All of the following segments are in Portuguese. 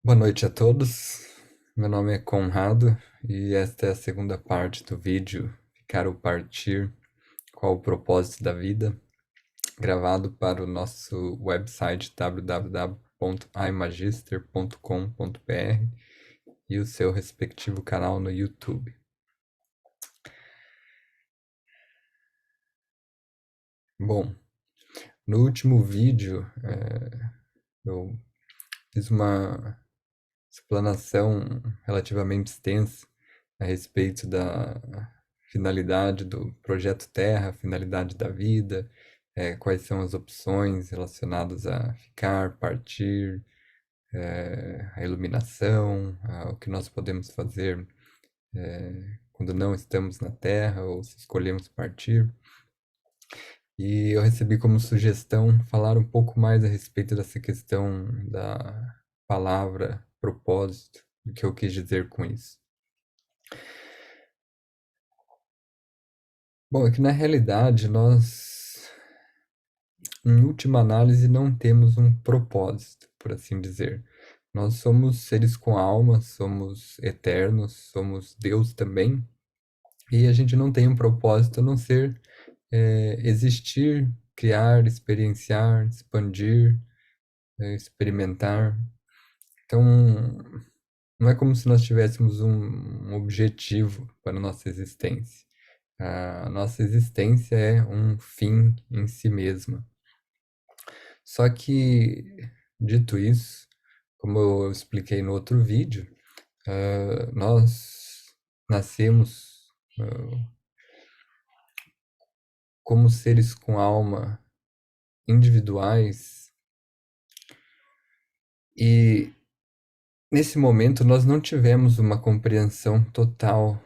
Boa noite a todos. Meu nome é Conrado e esta é a segunda parte do vídeo Ficar ou Partir, qual o propósito da vida, gravado para o nosso website www.imagister.com.br e o seu respectivo canal no YouTube. Bom, no último vídeo eu fiz uma explanação relativamente extensa a respeito da finalidade do projeto Terra, finalidade da vida, quais são as opções relacionadas a ficar, partir, a iluminação, o que nós podemos fazer quando não estamos na Terra ou se escolhemos partir. E eu recebi como sugestão falar um pouco mais a respeito dessa questão da palavra propósito, o que eu quis dizer com isso. Bom, é que na realidade nós, em última análise, não temos um propósito, por assim dizer. Nós somos seres com alma, somos eternos, somos Deus também, e a gente não tem um propósito a não ser existir, criar, experienciar, expandir, experimentar. Então, não é como se nós tivéssemos um objetivo para a nossa existência. A nossa existência é um fim em si mesma. Só que, dito isso, como eu expliquei no outro vídeo, nós nascemos como seres com alma individuais e nesse momento nós não tivemos uma compreensão total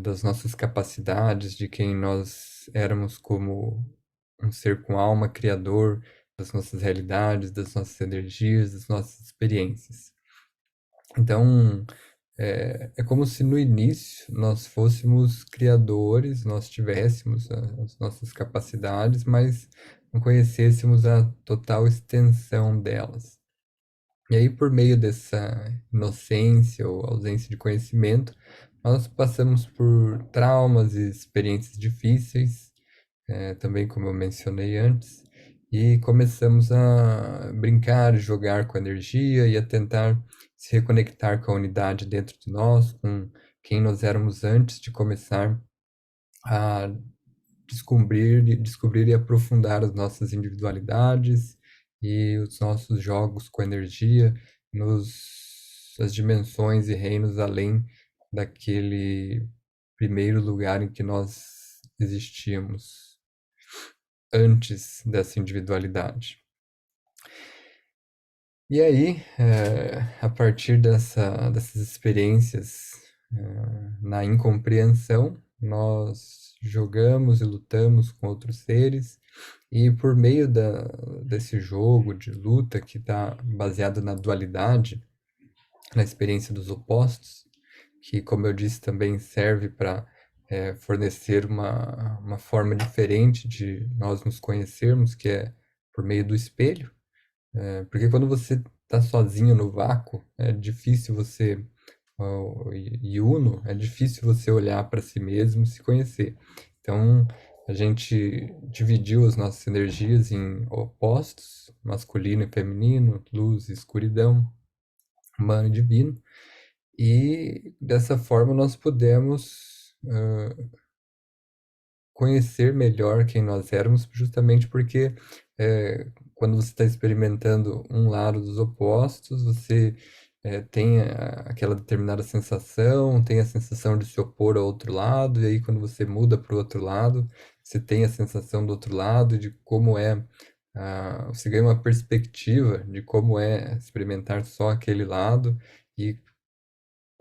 das nossas capacidades, de quem nós éramos como um ser com alma criador, das nossas realidades, das nossas energias, das nossas experiências. Então, é como se no início nós fôssemos criadores, nós tivéssemos as nossas capacidades, mas não conhecêssemos a total extensão delas. E aí, por meio dessa inocência ou ausência de conhecimento, nós passamos por traumas e experiências difíceis, também como eu mencionei antes, e começamos a brincar, jogar com a energia e a tentar se reconectar com a unidade dentro de nós, com quem nós éramos antes de começar a descobrir e aprofundar as nossas individualidades e os nossos jogos com energia as dimensões e reinos além daquele primeiro lugar em que nós existíamos antes dessa individualidade. E aí, a partir dessas experiências, na incompreensão, nós jogamos e lutamos com outros seres, e por meio desse jogo de luta que está baseado na dualidade, na experiência dos opostos, que, como eu disse, também serve para fornecer uma forma diferente de nós nos conhecermos, que é por meio do espelho. Porque quando você está sozinho no vácuo, é difícil você, e uno, é difícil você olhar para si mesmo e se conhecer. Então, a gente dividiu as nossas energias em opostos, masculino e feminino, luz e escuridão, humano e divino, e dessa forma nós pudemos conhecer melhor quem nós éramos, justamente porque quando você está experimentando um lado dos opostos, você tem aquela determinada sensação, tem a sensação de se opor ao outro lado, e aí quando você muda para o outro lado, você tem a sensação do outro lado, de como é, você ganha uma perspectiva de como é experimentar só aquele lado, e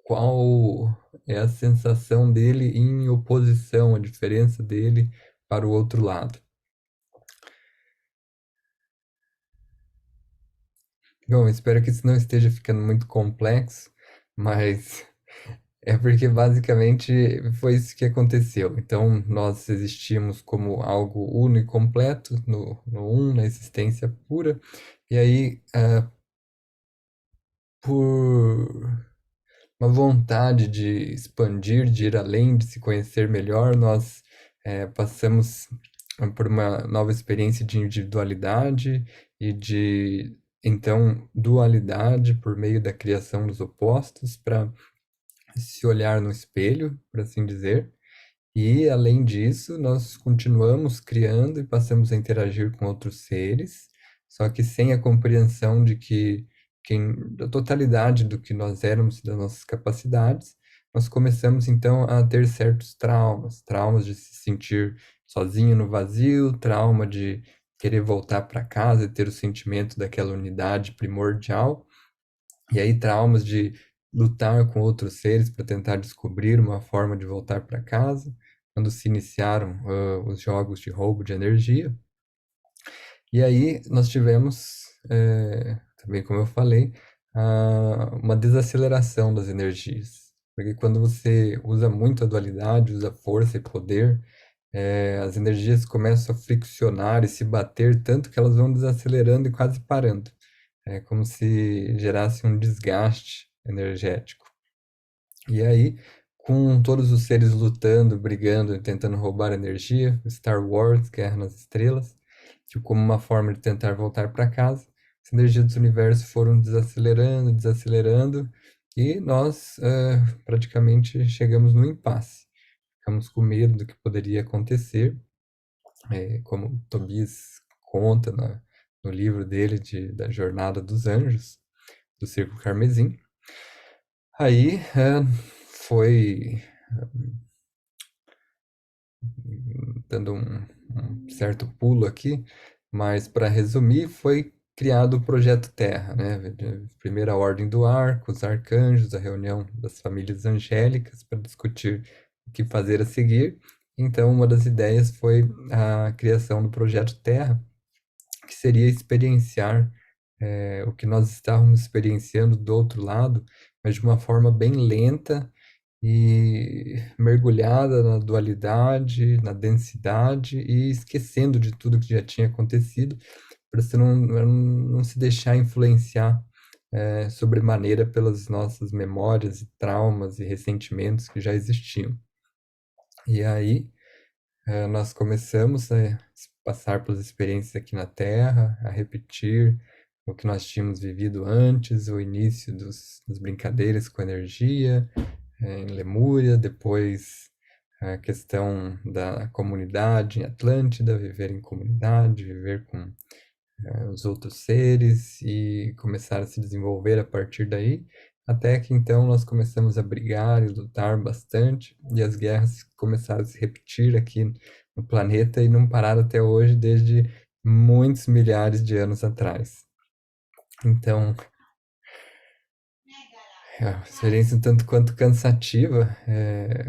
qual é a sensação dele em oposição, a diferença dele para o outro lado. Bom, espero que isso não esteja ficando muito complexo, mas é porque basicamente foi isso que aconteceu. Então, nós existimos como algo uno e completo, no um, na existência pura, e aí, por uma vontade de expandir, de ir além, de se conhecer melhor, nós passamos por uma nova experiência de individualidade e de, então, dualidade por meio da criação dos opostos para se olhar no espelho, por assim dizer. E, além disso, nós continuamos criando e passamos a interagir com outros seres, só que sem a compreensão de que, da totalidade do que nós éramos, das nossas capacidades, nós começamos então a ter certos traumas, traumas de se sentir sozinho no vazio, trauma de querer voltar para casa e ter o sentimento daquela unidade primordial, e aí traumas de lutar com outros seres para tentar descobrir uma forma de voltar para casa, quando se iniciaram os jogos de roubo de energia. E aí nós tivemos, também como eu falei, uma desaceleração das energias. Porque quando você usa muito a dualidade, usa força e poder, as energias começam a friccionar e se bater tanto que elas vão desacelerando e quase parando. É como se gerasse um desgaste energético. E aí, com todos os seres lutando, brigando, tentando roubar energia, Star Wars, Guerra nas Estrelas, que como uma forma de tentar voltar para casa, as energias do universo foram desacelerando, desacelerando, e nós praticamente chegamos no impasse. Ficamos com medo do que poderia acontecer, como Tobias conta no livro dele da Jornada dos Anjos, do Círculo Carmesim. Aí foi dando um certo pulo aqui, mas para resumir, foi criado o Projeto Terra, né? Primeira Ordem do Ar, com os arcanjos, a reunião das famílias angélicas para discutir o que fazer a seguir. Então, uma das ideias foi a criação do Projeto Terra, que seria experienciar o que nós estávamos experienciando do outro lado, mas de uma forma bem lenta e mergulhada na dualidade, na densidade e esquecendo de tudo que já tinha acontecido, para você não se deixar influenciar sobremaneira pelas nossas memórias e traumas e ressentimentos que já existiam. E aí, nós começamos a passar pelas experiências aqui na Terra, a repetir o que nós tínhamos vivido antes, o início das brincadeiras com energia, em Lemúria, depois a questão da comunidade em Atlântida, viver em comunidade, viver com os outros seres e começar a se desenvolver a partir daí, até que então nós começamos a brigar e lutar bastante, e as guerras começaram a se repetir aqui no planeta e não pararam até hoje, desde muitos milhares de anos atrás. Então, é uma experiência um tanto quanto cansativa.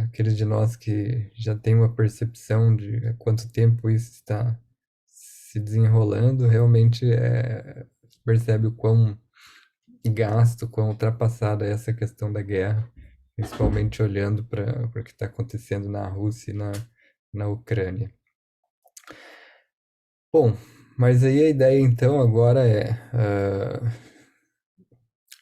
Aqueles de nós que já têm uma percepção de há quanto tempo isso está se desenrolando, realmente percebe o quão gasto, quão ultrapassada é essa questão da guerra, principalmente olhando para o que está acontecendo na Rússia e na Ucrânia. Bom, mas aí a ideia então agora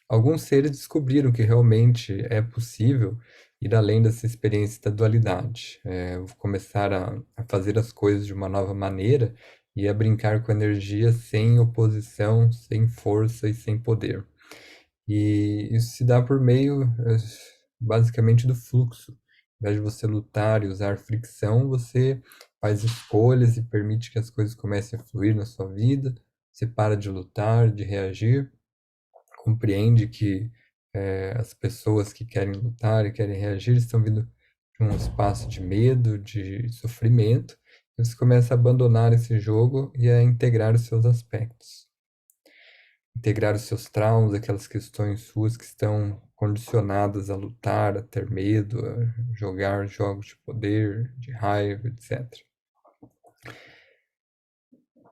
alguns seres descobriram que realmente é possível ir além dessa experiência da dualidade. Vou começar a fazer as coisas de uma nova maneira e a brincar com energia sem oposição, sem força e sem poder. E isso se dá por meio, basicamente, do fluxo. Ao invés de você lutar e usar fricção, você faz escolhas e permite que as coisas comecem a fluir na sua vida. Você para de lutar, de reagir, compreende que as pessoas que querem lutar e querem reagir estão vindo de um espaço de medo, de sofrimento, e você começa a abandonar esse jogo e a integrar os seus aspectos. Integrar os seus traumas, aquelas questões suas que estão condicionadas a lutar, a ter medo, a jogar jogos de poder, de raiva, etc.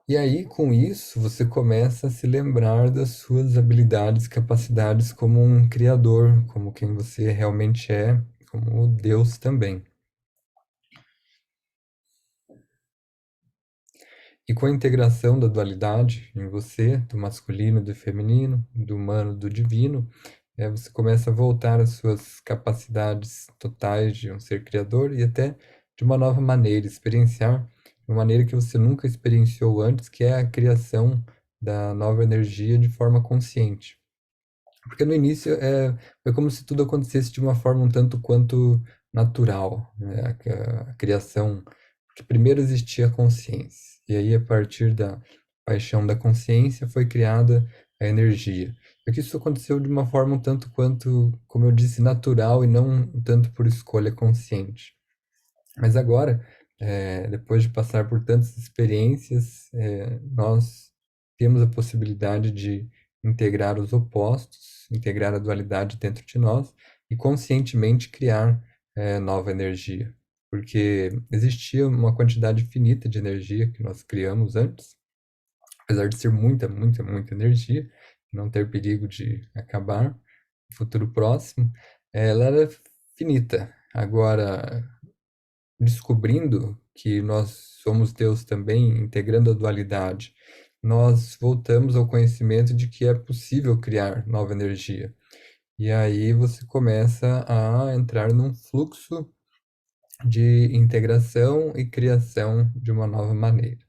E aí, com isso, você começa a se lembrar das suas habilidades, capacidades como um criador, como quem você realmente é, como Deus também. E com a integração da dualidade em você, do masculino e do feminino, do humano e do divino, você começa a voltar às suas capacidades totais de um ser criador e até de uma nova maneira, experienciar de uma maneira que você nunca experienciou antes, que é a criação da nova energia de forma consciente. Porque no início foi como se tudo acontecesse de uma forma um tanto quanto natural, né? A criação, porque primeiro existia a consciência, e aí a partir da paixão da consciência foi criada a energia. Só que isso aconteceu de uma forma um tanto quanto, como eu disse, natural e não um tanto por escolha consciente. Mas agora, depois de passar por tantas experiências, nós temos a possibilidade de integrar os opostos, integrar a dualidade dentro de nós e conscientemente criar nova energia. Porque existia uma quantidade finita de energia que nós criamos antes, apesar de ser muita, muita, muita energia, não ter perigo de acabar no futuro próximo, ela era finita. Agora, descobrindo que nós somos Deus também, integrando a dualidade, nós voltamos ao conhecimento de que é possível criar nova energia. E aí você começa a entrar num fluxo de integração e criação de uma nova maneira.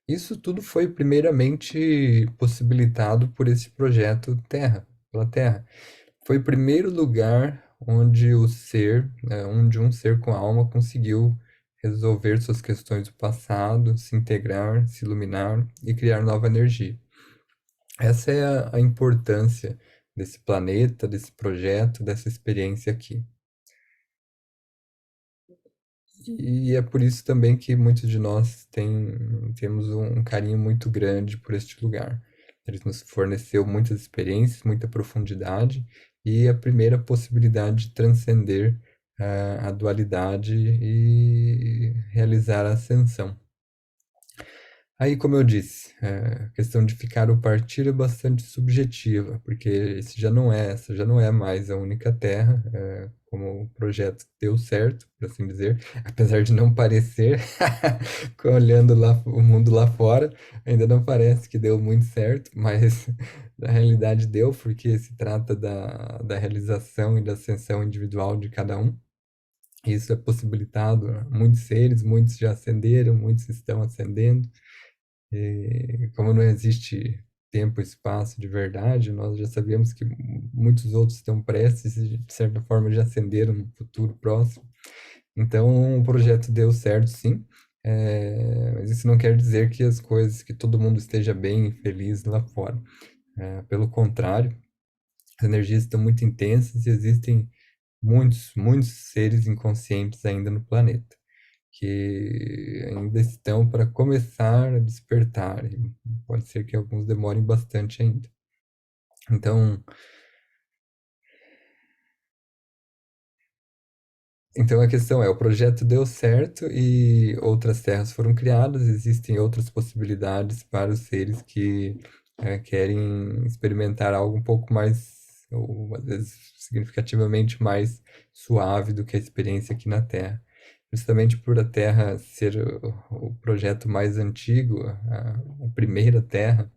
Isso tudo foi primeiramente possibilitado por esse projeto Terra, pela Terra. Foi o primeiro lugar onde onde um ser com alma conseguiu resolver suas questões do passado, se integrar, se iluminar e criar nova energia. Essa é a importância desse planeta, desse projeto, dessa experiência aqui. E é por isso também que muitos de nós temos um carinho muito grande por este lugar. Ele nos forneceu muitas experiências, muita profundidade e a primeira possibilidade de transcender a dualidade e realizar a ascensão. Aí, como eu disse, a questão de ficar ou partir é bastante subjetiva, porque essa já não é mais a única Terra, como o projeto deu certo, por assim dizer, apesar de não parecer, olhando lá o mundo lá fora, ainda não parece que deu muito certo, mas na realidade deu, porque se trata da realização e da ascensão individual de cada um. Isso é possibilitado a muitos seres, muitos já ascenderam, muitos estão ascendendo. E como não existe tempo e espaço de verdade, nós já sabemos que muitos outros estão prestes e, de certa forma, já ascenderam no futuro próximo. Então, o projeto deu certo, sim, mas isso não quer dizer que as coisas, que todo mundo esteja bem e feliz lá fora. Pelo contrário, as energias estão muito intensas e existem muitos, muitos seres inconscientes ainda no planeta que ainda estão para começar a despertar. E pode ser que alguns demorem bastante ainda. Então, então a questão é, o projeto deu certo e outras terras foram criadas, existem outras possibilidades para os seres que querem experimentar algo um pouco mais, ou às vezes significativamente mais suave do que a experiência aqui na Terra. Justamente por a Terra ser o projeto mais antigo, a primeira Terra,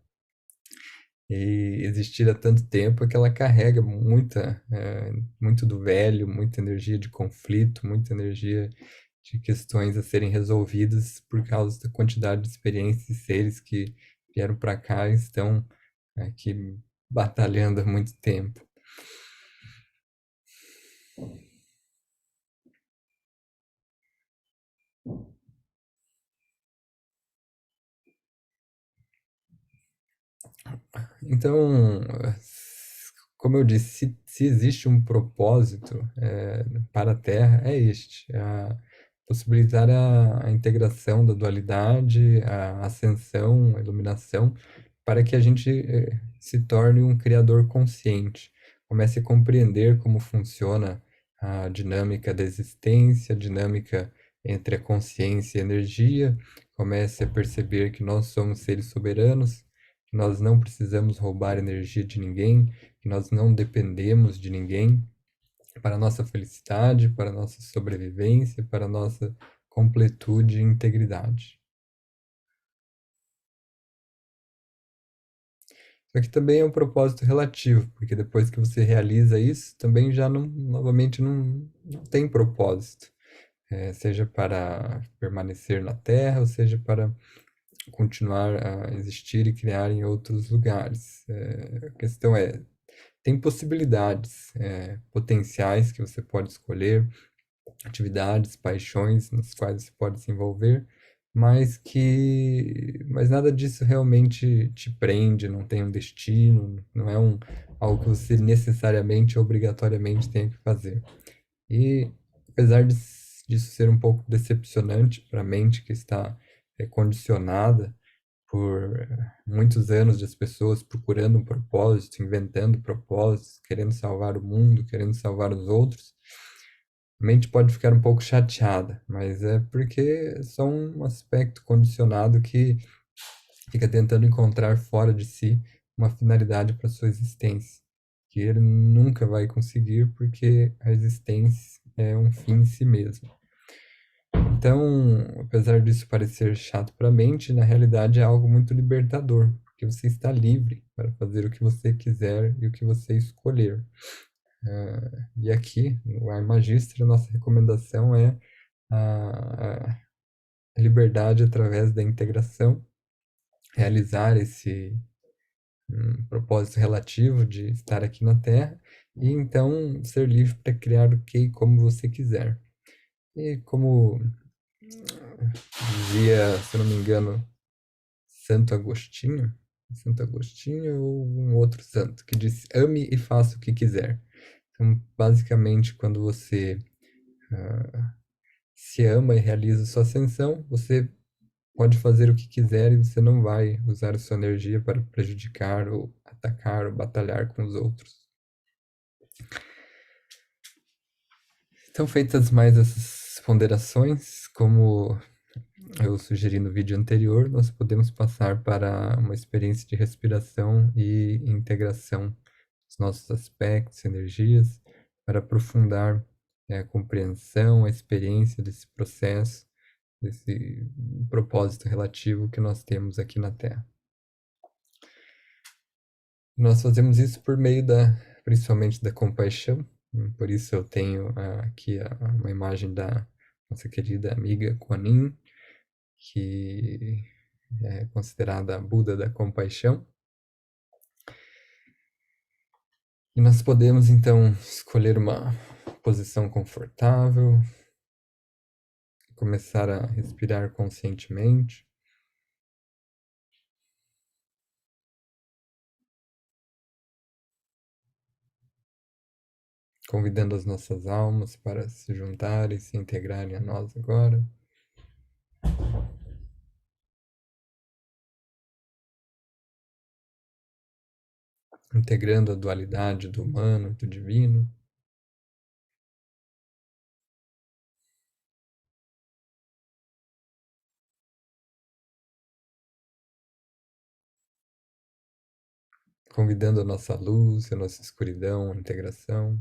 e existir há tanto tempo, é que ela carrega muito do velho, muita energia de conflito, muita energia de questões a serem resolvidas por causa da quantidade de experiências e seres que vieram para cá e estão aqui batalhando há muito tempo. Então, como eu disse, se existe um propósito para a Terra, é este: possibilitar a integração da dualidade, a ascensão, a iluminação, para que a gente se torne um criador consciente, comece a compreender como funciona a dinâmica da existência, a dinâmica entre a consciência e a energia, comece a perceber que nós somos seres soberanos, que nós não precisamos roubar energia de ninguém, que nós não dependemos de ninguém para a nossa felicidade, para a nossa sobrevivência, para a nossa completude e integridade. Só que também é um propósito relativo, porque depois que você realiza isso, também já não, novamente não tem propósito, seja para permanecer na Terra, ou seja para continuar a existir e criar em outros lugares. A questão é, tem possibilidades, potenciais que você pode escolher, atividades, paixões nas quais você pode se envolver, mas nada disso realmente te prende, não tem um destino, não é algo que você necessariamente, obrigatoriamente tenha que fazer. E apesar disso ser um pouco decepcionante para a mente que está condicionada por muitos anos das pessoas procurando um propósito, inventando propósitos, querendo salvar o mundo, querendo salvar os outros, a mente pode ficar um pouco chateada, mas é porque é só um aspecto condicionado que fica tentando encontrar fora de si uma finalidade para sua existência, que ele nunca vai conseguir porque a existência é um fim em si mesmo. Então, apesar disso parecer chato para a mente, na realidade é algo muito libertador, porque você está livre para fazer o que você quiser e o que você escolher. E aqui, no Ar Magistra, nossa recomendação é a liberdade através da integração, realizar esse propósito relativo de estar aqui na Terra e então ser livre para criar o que e como você quiser. E como dizia, se eu não me engano, Santo Agostinho, Santo Agostinho ou um outro santo, que disse: ame e faça o que quiser. Então, basicamente, quando você se ama e realiza sua ascensão, você pode fazer o que quiser e você não vai usar a sua energia para prejudicar ou atacar ou batalhar com os outros. Então, feitas mais essas ponderações, como eu sugeri no vídeo anterior, nós podemos passar para uma experiência de respiração e integração dos nossos aspectos, energias, para aprofundar a compreensão, a experiência desse processo, desse propósito relativo que nós temos aqui na Terra. Nós fazemos isso por meio principalmente da compaixão. Por isso eu tenho aqui uma imagem da nossa querida amiga Kuan Yin, que é considerada a Buda da compaixão. E nós podemos então escolher uma posição confortável, começar a respirar conscientemente, convidando as nossas almas para se juntarem, se integrarem a nós agora. Integrando a dualidade do humano e do divino. Convidando a nossa luz, a nossa escuridão, a integração.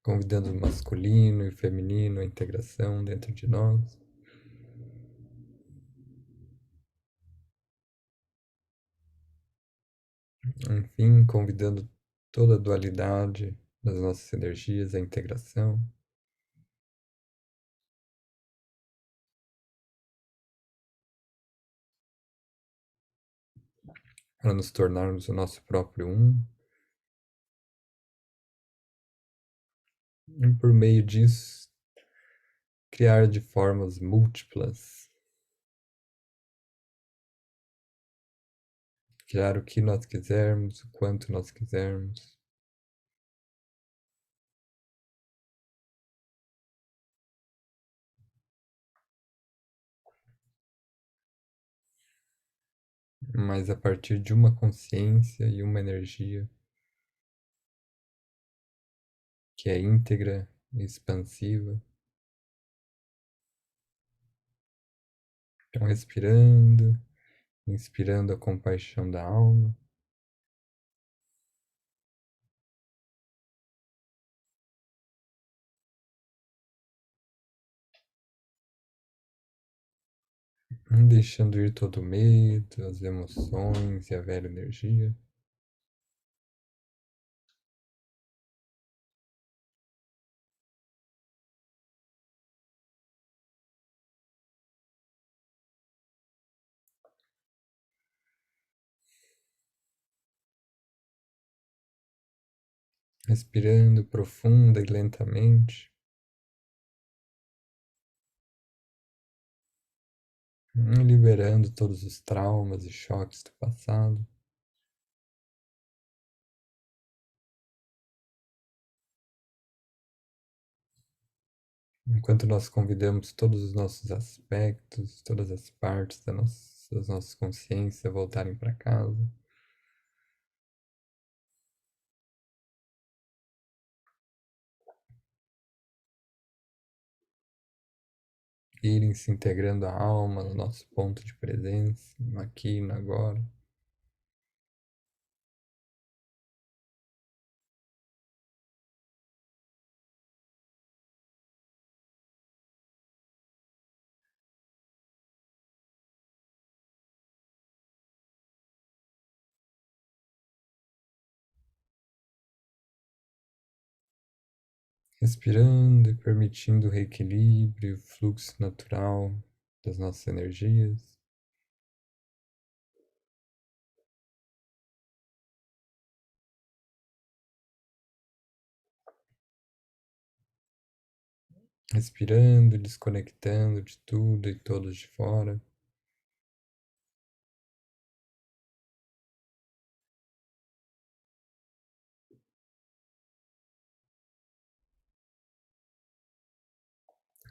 Convidando o masculino e o feminino, a integração dentro de nós. Enfim, convidando toda a dualidade das nossas energias, a integração. Para nos tornarmos o nosso próprio um. E por meio disso, criar de formas múltiplas. Criar o que nós quisermos, o quanto nós quisermos. Mas a partir de uma consciência e uma energia que é íntegra e expansiva. Então, respirando, inspirando a compaixão da alma, deixando ir todo o medo, as emoções e a velha energia, respirando profunda e lentamente, liberando todos os traumas e choques do passado. Enquanto nós convidamos todos os nossos aspectos, todas as partes das nossas consciências a voltarem para casa, irem se integrando à alma, no nosso ponto de presença, no aqui e no agora, respirando e permitindo o reequilíbrio, o fluxo natural das nossas energias, respirando e desconectando de tudo e todos de fora,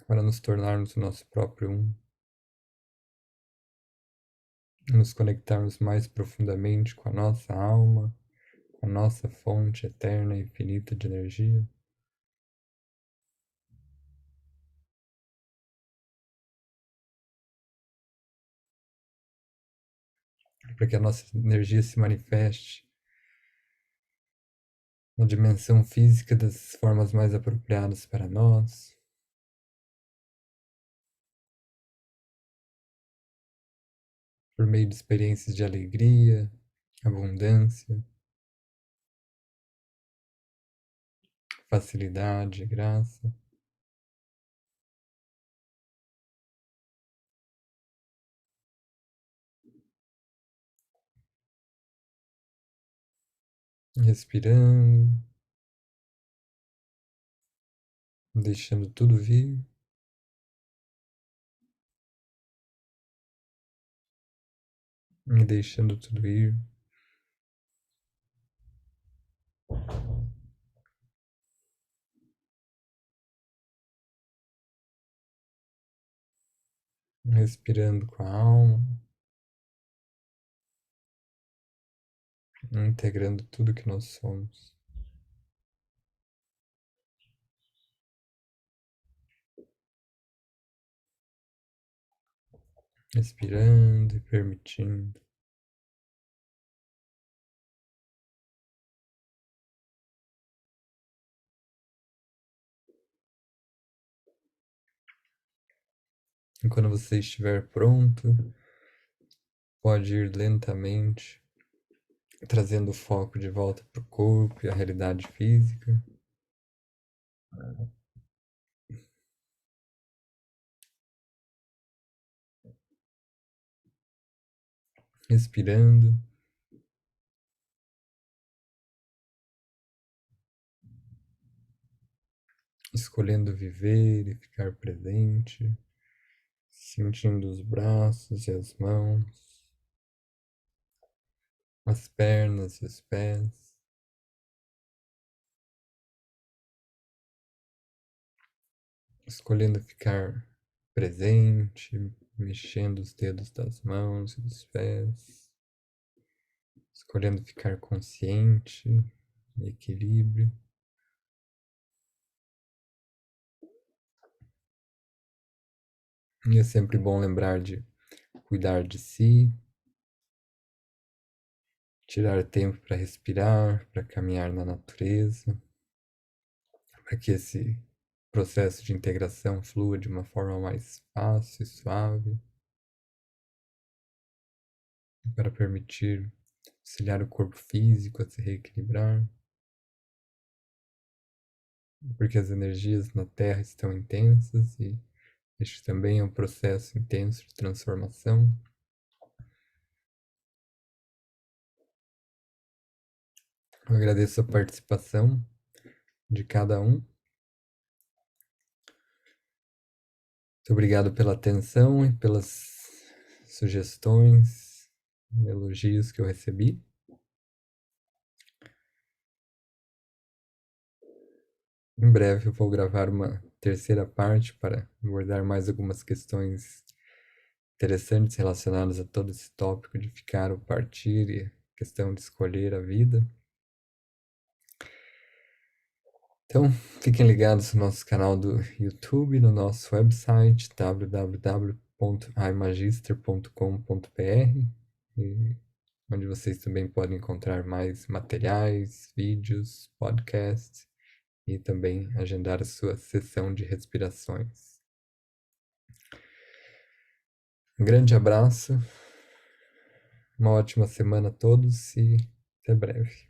para nos tornarmos o nosso próprio um, nos conectarmos mais profundamente com a nossa alma, com a nossa fonte eterna e infinita de energia, para que a nossa energia se manifeste na dimensão física das formas mais apropriadas para nós, por meio de experiências de alegria, abundância, facilidade, graça, respirando, deixando tudo vir, e deixando tudo ir, respirando com a alma, integrando tudo que nós somos, respirando e permitindo. E quando você estiver pronto, pode ir lentamente, trazendo o foco de volta para o corpo e a realidade física, respirando, escolhendo viver e ficar presente, sentindo os braços e as mãos, as pernas e os pés, escolhendo ficar presente, mexendo os dedos das mãos e dos pés, escolhendo ficar consciente, em equilíbrio. E é sempre bom lembrar de cuidar de si, tirar tempo para respirar, para caminhar na natureza, para que esse processo de integração flua de uma forma mais fácil e suave, para permitir auxiliar o corpo físico a se reequilibrar, porque as energias na Terra estão intensas e este também é um processo intenso de transformação. Eu agradeço a participação de cada um. Muito obrigado pela atenção e pelas sugestões, elogios que eu recebi. Em breve eu vou gravar uma terceira parte para abordar mais algumas questões interessantes relacionadas a todo esse tópico de ficar ou partir e a questão de escolher a vida. Então, fiquem ligados no nosso canal do YouTube, no nosso website www.imagister.com.br, onde vocês também podem encontrar mais materiais, vídeos, podcasts e também agendar a sua sessão de respirações. Um grande abraço, uma ótima semana a todos e até breve.